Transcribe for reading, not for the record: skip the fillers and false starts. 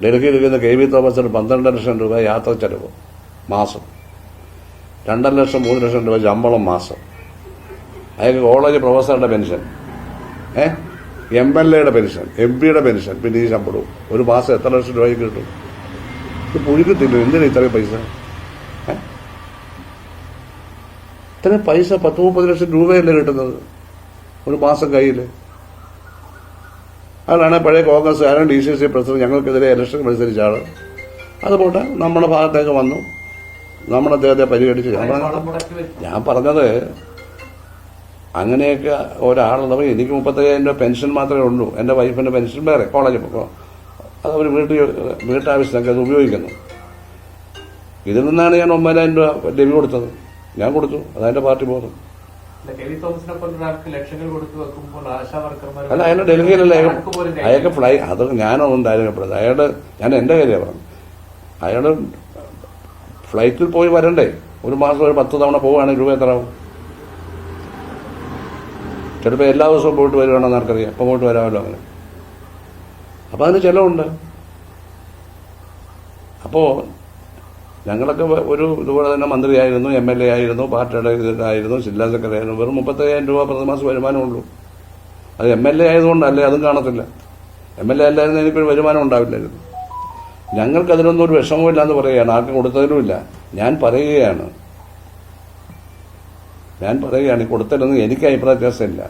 ഡൽഹിയിൽ ഇരിക്കുന്ന K V തോമസിന് 12 ലക്ഷം രൂപ യാത്ര ചെലവ് മാസം, 2 ലക്ഷം 3 ലക്ഷം രൂപ ശമ്പളം മാസം. അയാൾക്ക് കോളേജ് പ്രൊഫസറുടെ പെൻഷൻ, MLA യുടെ പെൻഷൻ, MP യുടെ പെൻഷൻ, പിന്നെ ഈ ശമ്പളവും. ഒരു മാസം എത്ര ലക്ഷം രൂപയ്ക്ക് കിട്ടും? ഇത് പുഴുക്കത്തില്ല. എന്തിനാ ഇത്രയും പൈസ? ഇത്രയും പൈസ 10-30 ലക്ഷം രൂപയല്ലേ കിട്ടുന്നത് ഒരു മാസം കയ്യിൽ? അതാണ് പഴയ കോൺഗ്രസ്സുകാരൻ DCC പ്രസിഡന്റ് ഞങ്ങൾക്കെതിരെ ഇലക്ഷൻ മത്സരിച്ച ആള്. അതുപോലെ നമ്മുടെ ഭാഗത്തേക്ക് വന്നു, നമ്മൾ അദ്ദേഹത്തെ പരിഗണിച്ച്. ഞാൻ പറഞ്ഞത് അങ്ങനെയൊക്കെ ഒരാളുള്ളവർ. എനിക്ക് 35,000 രൂപ പെൻഷൻ മാത്രമേ ഉള്ളൂ. എൻ്റെ വൈഫിൻ്റെ പെൻഷൻ വേറെ, കോളേജിൽ പോകുമ്പോൾ അതവർ വീട്ടാവശ്യത്തിനൊക്കെ അത് ഉപയോഗിക്കുന്നു. ഇതിൽ നിന്നാണ് ഞാൻ 9,000 രൂപ ലഭ്യ കൊടുത്തത്. ഞാൻ കൊടുത്തു, അതെന്റെ പാർട്ടി ബോധം. അല്ല, അയാൾ ഡൽഹിയിലല്ല, അയാൾക്ക് അത് ഞാനൊന്നും ഉണ്ടായിരുന്നപ്പോഴത് ഞാൻ എന്റെ കാര്യം പറഞ്ഞു. അയാള് ഫ്ലൈറ്റിൽ പോയി വരണ്ടേ? ഒരു മാസം ഒരു 10 തവണ പോവുകയാണെങ്കിൽ രൂപ എത്ര ആവും? ചിലപ്പോൾ എല്ലാ ദിവസവും പോയിട്ട് വരുവാണെന്ന് ആർക്കറിയാം. അപ്പം പോയിട്ട് വരാമല്ലോ അങ്ങനെ. അപ്പം അതിന് ചിലവുണ്ട്. അപ്പോ ഞങ്ങളൊക്കെ ഒരു ഇതുപോലെ തന്നെ മന്ത്രിയായിരുന്നു, MLA ആയിരുന്നു, പാർട്ടിയുടെ ഇതായിരുന്നു, ജില്ലാ സെക്രട്ടറി ആയിരുന്നു. വെറും 35,000 രൂപ പ്രതിമാസം വരുമാനമുള്ളൂ. അത് MLA ആയതുകൊണ്ടല്ലേ, അതും കാണത്തില്ല. MLA അല്ലായിരുന്നു എനിക്കൊരു വരുമാനം ഉണ്ടാവില്ലായിരുന്നു. ഞങ്ങൾക്ക് അതിനൊന്നും ഒരു വിഷമമില്ല എന്ന് പറയുകയാണ്, ആർക്കും കൊടുത്തതിനുമില്ല. ഞാൻ പറയുകയാണ് കൊടുത്തതിലൊന്നും എനിക്ക് അഭിപ്രായ വ്യത്യാസമില്ല.